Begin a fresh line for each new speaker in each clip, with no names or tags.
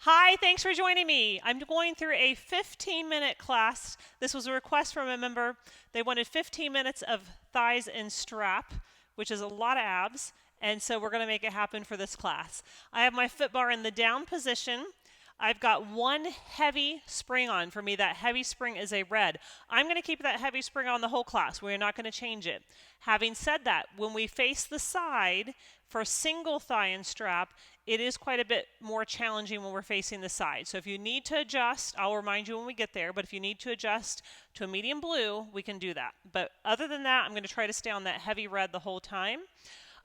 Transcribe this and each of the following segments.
Hi, thanks for joining me. I'm going through a 15-minute class. This was a request from a member. They wanted 15 minutes of thighs and strap, which is a lot of abs, and so we're going to make it happen for this class. I have my foot bar in the down position. I've got one heavy spring on. For me, that heavy spring is a red. I'm going to keep that heavy spring on the whole class. We're not going to change it. Having said that, when we face the side for single thigh and strap, it is quite a bit more challenging when we're facing the side. So if you need to adjust, I'll remind you when we get there, but if you need to adjust to a medium blue, we can do that. But other than that, I'm going to try to stay on that heavy red the whole time.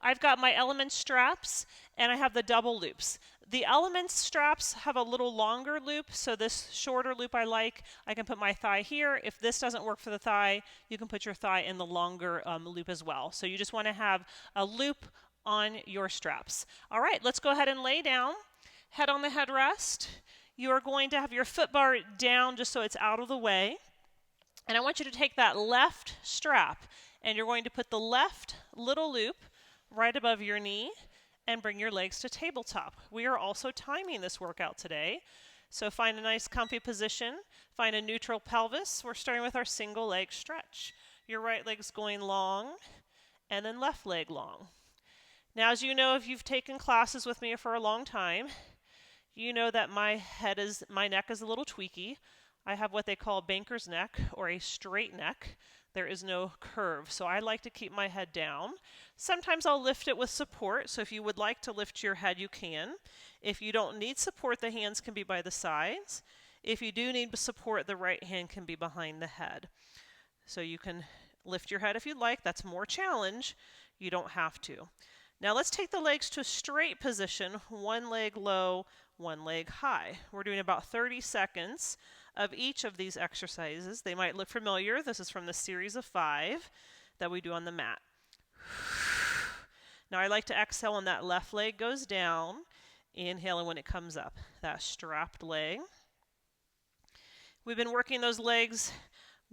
I've got my Element straps and I have the double loops. The Element straps have a little longer loop, so this shorter loop I like. I can put my thigh here. If this doesn't work for the thigh, you can put your thigh in the longer loop as well. So you just want to have a loop on your straps. All right, let's go ahead and lay down. Head on the headrest. You are going to have your foot bar down just so it's out of the way. And I want you to take that left strap and you're going to put the left little loop right above your knee and bring your legs to tabletop. We are also timing this workout today. So find a nice comfy position, find a neutral pelvis. We're starting with our single leg stretch. Your right leg's going long and then left leg long. Now, as you know, if you've taken classes with me for a long time, you know that my neck is a little tweaky. I have what they call banker's neck or a straight neck. There is no curve, so I like to keep my head down. Sometimes I'll lift it with support, so if you would like to lift your head, you can. If you don't need support, the hands can be by the sides. If you do need support, the right hand can be behind the head. So you can lift your head if you'd like. That's more challenge. You don't have to. Now let's take the legs to a straight position, one leg low, one leg high. We're doing about 30 seconds of each of these exercises. They might look familiar. This is from the series of 5 that we do on the mat. Now I like to exhale when that left leg goes down, inhaling when it comes up, that strapped leg. We've been working those legs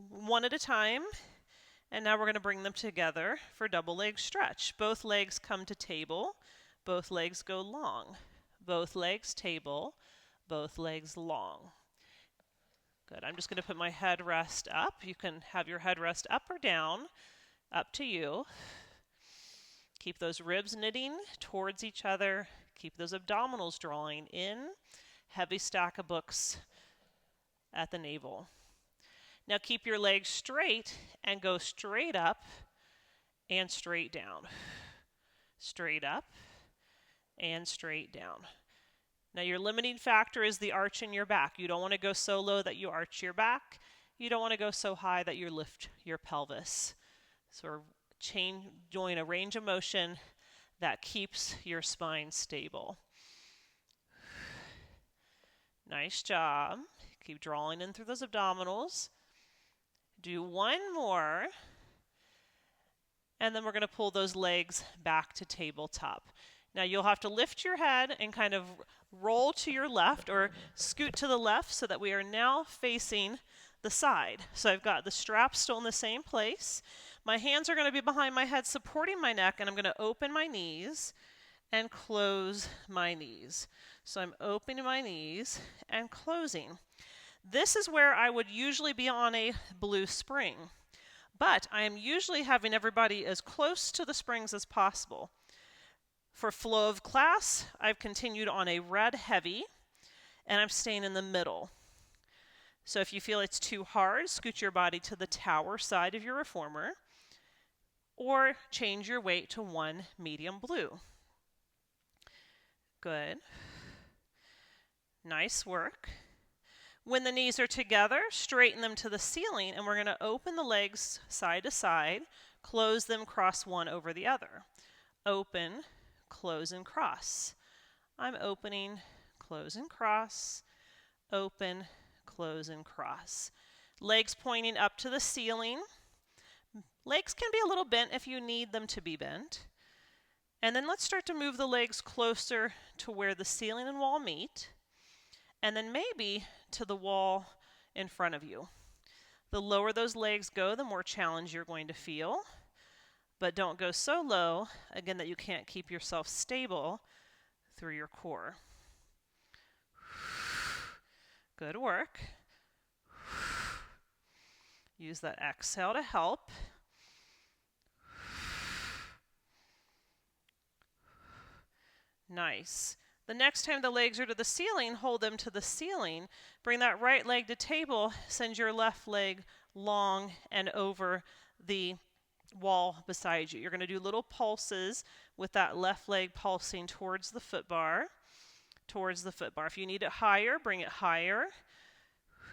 one at a time. And now we're going to bring them together for double leg stretch. Both legs come to table. Both legs go long. Both legs table. Both legs long. Good. I'm just going to put my headrest up. You can have your headrest up or down. Up to you. Keep those ribs knitting towards each other. Keep those abdominals drawing in. Heavy stack of books at the navel. Now keep your legs straight and go straight up and straight down. Straight up and straight down. Now your limiting factor is the arch in your back. You don't want to go so low that you arch your back. You don't want to go so high that you lift your pelvis. So we're doing a range of motion that keeps your spine stable. Nice job. Keep drawing in through those abdominals. Do one more, and then we're going to pull those legs back to tabletop. Now you'll have to lift your head and kind of roll to your left or scoot to the left so that we are now facing the side. So I've got the strap still in the same place. My hands are going to be behind my head supporting my neck, and I'm going to open my knees and close my knees. So I'm opening my knees and closing. This is where I would usually be on a blue spring, but I am usually having everybody as close to the springs as possible. For flow of class, I've continued on a red heavy, and I'm staying in the middle. So if you feel it's too hard, scoot your body to the tower side of your reformer, or change your weight to one medium blue. Good. Nice work. When the knees are together, straighten them to the ceiling, and we're going to open the legs side to side, close them, cross one over the other. Open, close, and cross. I'm opening, close, and cross. Open, close, and cross. Legs pointing up to the ceiling. Legs can be a little bent if you need them to be bent. And then let's start to move the legs closer to where the ceiling and wall meet. And then maybe to the wall in front of you. The lower those legs go, the more challenge you're going to feel. But don't go so low, again, that you can't keep yourself stable through your core. Good work. Use that exhale to help. Nice. The next time the legs are to the ceiling, hold them to the ceiling. Bring that right leg to table. Send your left leg long and over the wall beside you. You're going to do little pulses with that left leg pulsing towards the foot bar. Towards the foot bar. If you need it higher, bring it higher.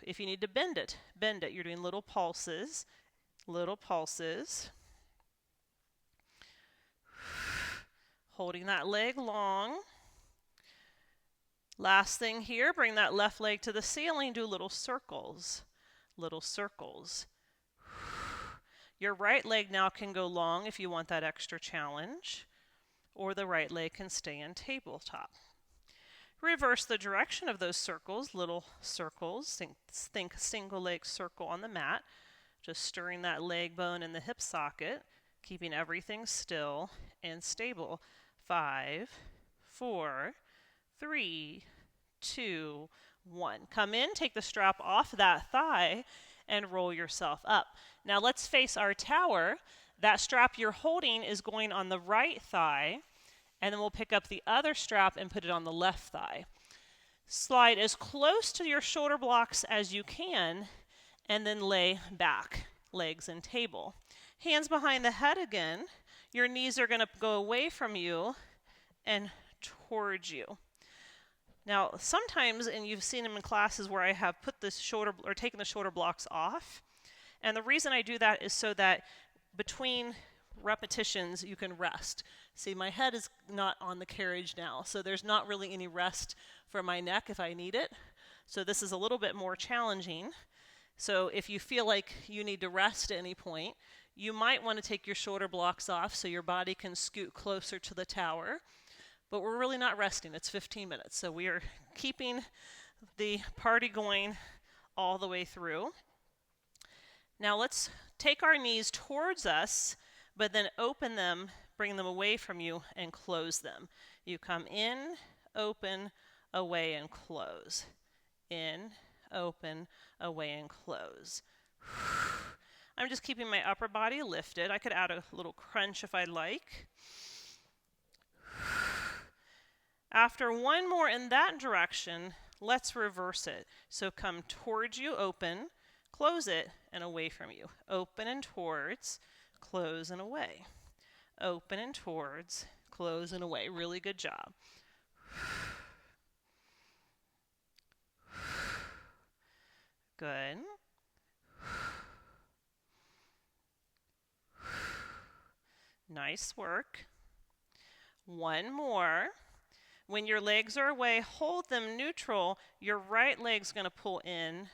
If you need to bend it, bend it. You're doing little pulses. Little pulses. Holding that leg long. Last thing here, bring that left leg to the ceiling, do little circles. Little circles. Your right leg now can go long if you want that extra challenge, or the right leg can stay in tabletop. Reverse the direction of those circles, little circles. Think single leg circle on the mat, just stirring that leg bone in the hip socket, keeping everything still and stable. 5, 4, 3, 2, 1. Come in, take the strap off that thigh, and roll yourself up. Now let's face our tower. That strap you're holding is going on the right thigh, and then we'll pick up the other strap and put it on the left thigh. Slide as close to your shoulder blocks as you can, and then lay back, legs and table. Hands behind the head again. Your knees are going to go away from you and towards you. Now, sometimes, and you've seen them in classes where I have put the shoulder or taken the shoulder blocks off, and the reason I do that is so that between repetitions you can rest. See, my head is not on the carriage now, so there's not really any rest for my neck if I need it. So this is a little bit more challenging. So if you feel like you need to rest at any point, you might want to take your shoulder blocks off so your body can scoot closer to the tower. But we're really not resting. It's 15 minutes. So we are keeping the party going all the way through. Now let's take our knees towards us, but then open them, bring them away from you, and close them. You come in, open, away, and close. In, open, away, and close. I'm just keeping my upper body lifted. I could add a little crunch if I like. After one more in that direction, let's reverse it. So come towards you, open, close it, and away from you. Open and towards, close and away. Open and towards, close and away. Really good job. Good. Nice work. One more. When your legs are away, hold them neutral. Your right leg's going to pull in,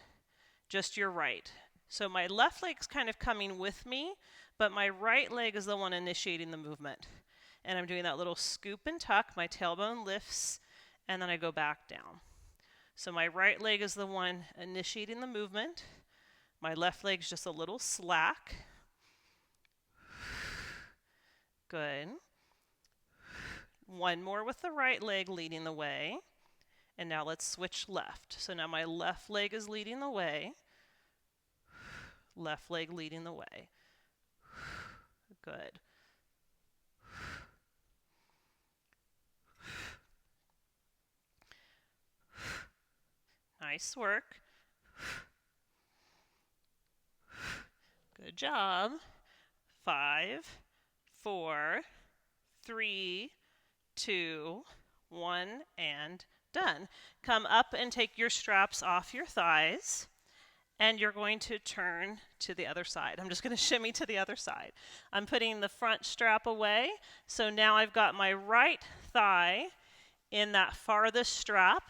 just your right. So my left leg's kind of coming with me, but my right leg is the one initiating the movement. And I'm doing that little scoop and tuck. My tailbone lifts, and then I go back down. So my right leg is the one initiating the movement. My left leg's just a little slack. Good. One more with the right leg leading the way. And now let's switch left. So now my left leg is leading the way. Left leg leading the way. Good. Nice work. Good job. 5, 4, 3, 2, 1, and done. Come up and take your straps off your thighs, and you're going to turn to the other side. I'm just going to shimmy to the other side. I'm putting the front strap away, so now I've got my right thigh in that farthest strap,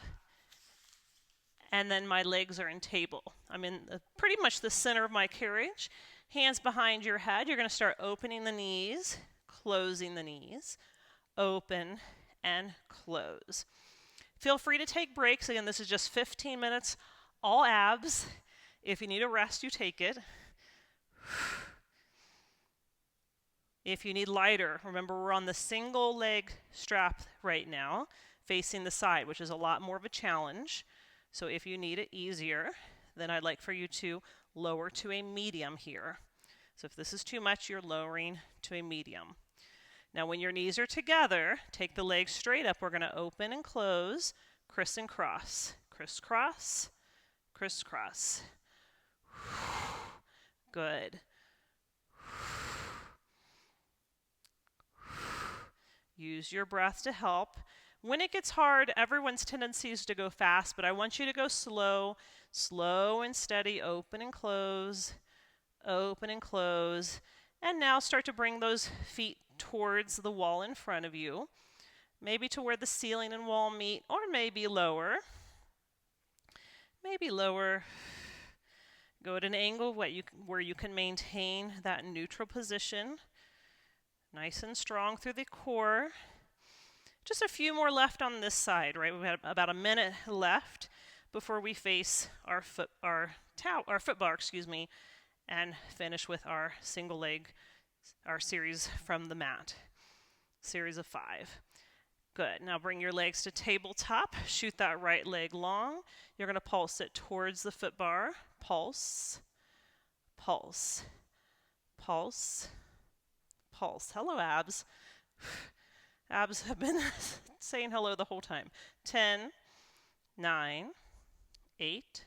and then my legs are in table. I'm in pretty much the center of my carriage. Hands behind your head. You're going to start opening the knees, closing the knees. Open and close. Feel free to take breaks. Again, this is just 15 minutes, all abs. If you need a rest, you take it. If you need lighter, remember we're on the single leg strap right now, facing the side, which is a lot more of a challenge. So if you need it easier, then I'd like for you to lower to a medium here. So if this is too much, you're lowering to a medium. Now when your knees are together, take the legs straight up. We're going to open and close, criss and cross, crisscross, crisscross. Good. Use your breath to help. When it gets hard, everyone's tendency is to go fast, but I want you to go slow, slow and steady, open and close, open and close. And now start to bring those feet towards the wall in front of you, maybe to where the ceiling and wall meet, or maybe lower. Maybe lower. Go at an angle where you can maintain that neutral position. Nice and strong through the core. Just a few more left on this side, right? We've got about a minute left before we face our foot bar, and finish with our single leg, our series from the mat. Series of 5. Good. Now bring your legs to tabletop. Shoot that right leg long. You're going to pulse it towards the foot bar. Pulse, pulse, pulse, pulse. Hello, abs. Abs have been saying hello the whole time. 10, 9, 8,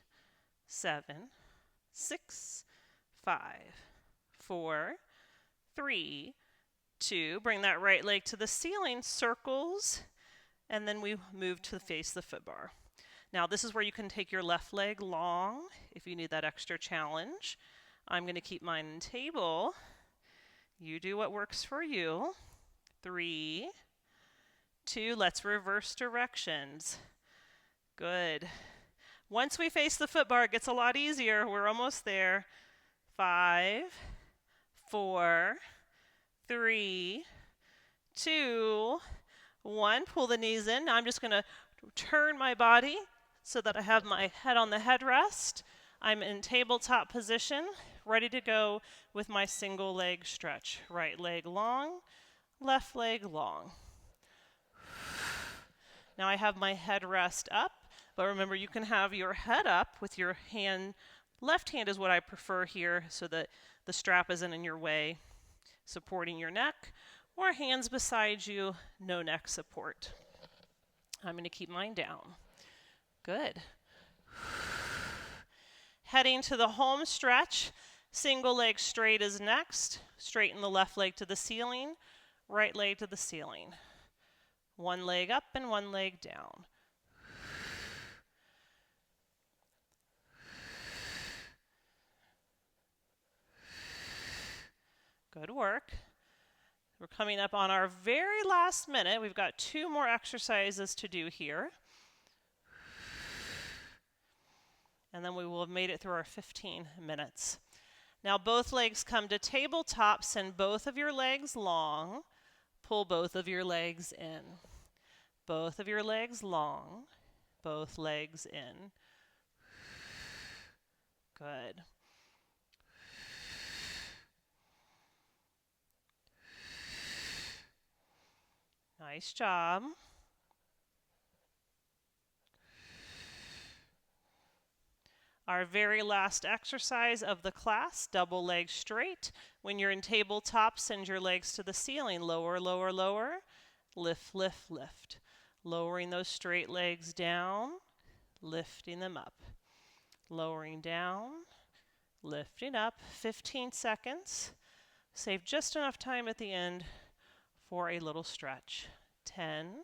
7, 6, 5, 4, 3, 2. Bring that right leg to the ceiling, circles, and then we move to face the foot bar. Now this is where you can take your left leg long if you need that extra challenge. I'm going to keep mine in table. You do what works for you. 3, 2, let's reverse directions. Good. Once we face the foot bar, it gets a lot easier. We're almost there. 5, 4, 3, 2, 1. Pull the knees in. Now I'm just going to turn my body so that I have my head on the headrest. I'm in tabletop position, ready to go with my single leg stretch. Right leg long, left leg long. Now I have my headrest up, but remember you can have your head up with your hand. Left hand is what I prefer here so that the strap isn't in your way, supporting your neck, or hands beside you, no neck support. I'm going to keep mine down. Good. Heading to the home stretch. Single leg straight is next. Straighten the left leg to the ceiling, right leg to the ceiling. One leg up and one leg down. Good work. We're coming up on our very last minute. We've got 2 more exercises to do here. And then we will have made it through our 15 minutes. Now both legs come to tabletop. Send both of your legs long. Pull both of your legs in. Both of your legs long. Both legs in. Good. Nice job. Our very last exercise of the class, double leg straight. When you're in tabletop, send your legs to the ceiling. Lower, lower, lower. Lift, lift, lift. Lowering those straight legs down, lifting them up. Lowering down, lifting up. 15 seconds. Save just enough time at the end for a little stretch. 10.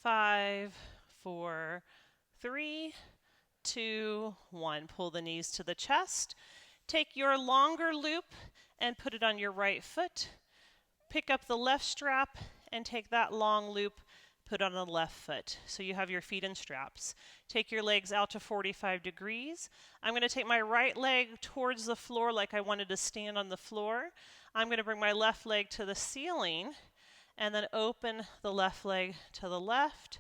5, 4, 3, 2, 1. Pull the knees to the chest. Take your longer loop and put it on your right foot. Pick up the left strap and take that long loop, put on the left foot. So you have your feet in straps. Take your legs out to 45 degrees. I'm going to take my right leg towards the floor like I wanted to stand on the floor. I'm going to bring my left leg to the ceiling and then open the left leg to the left.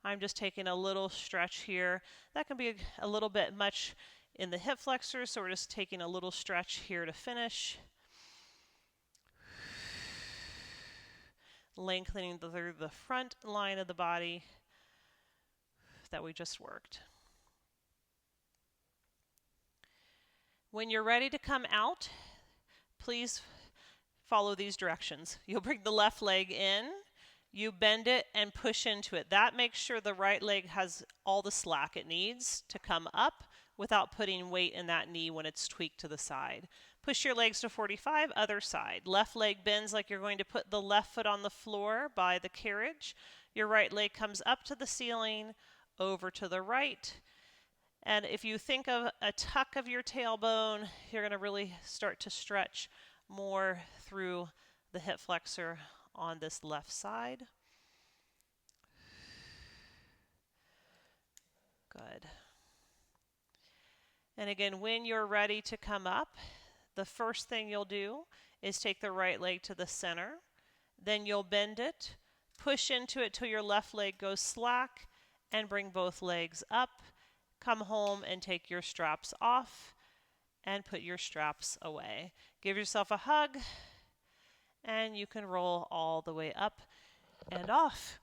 I'm just taking a little stretch here. That can be a little bit much in the hip flexors, so we're just taking a little stretch here to finish. lengthening through the front line of the body that we just worked. When you're ready to come out, please follow these directions. You'll bring the left leg in, you bend it and push into it. That makes sure the right leg has all the slack it needs to come up without putting weight in that knee when it's tweaked to the side. Push your legs to 45, other side. Left leg bends like you're going to put the left foot on the floor by the carriage. Your right leg comes up to the ceiling, over to the right. And if you think of a tuck of your tailbone, you're going to really start to stretch more through the hip flexor on this left side. Good. And again, when you're ready to come up, the first thing you'll do is take the right leg to the center. Then you'll bend it, push into it till your left leg goes slack, and bring both legs up. Come home and take your straps off and put your straps away. Give yourself a hug, and you can roll all the way up and off.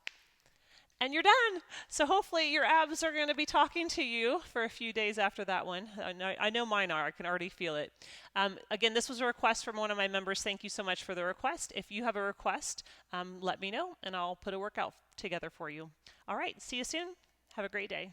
And you're done. So hopefully your abs are going to be talking to you for a few days after that one. I know mine are. I can already feel it. Again, this was a request from one of my members. Thank you so much for the request. If you have a request, let me know, and I'll put a workout together for you. All right. See you soon. Have a great day.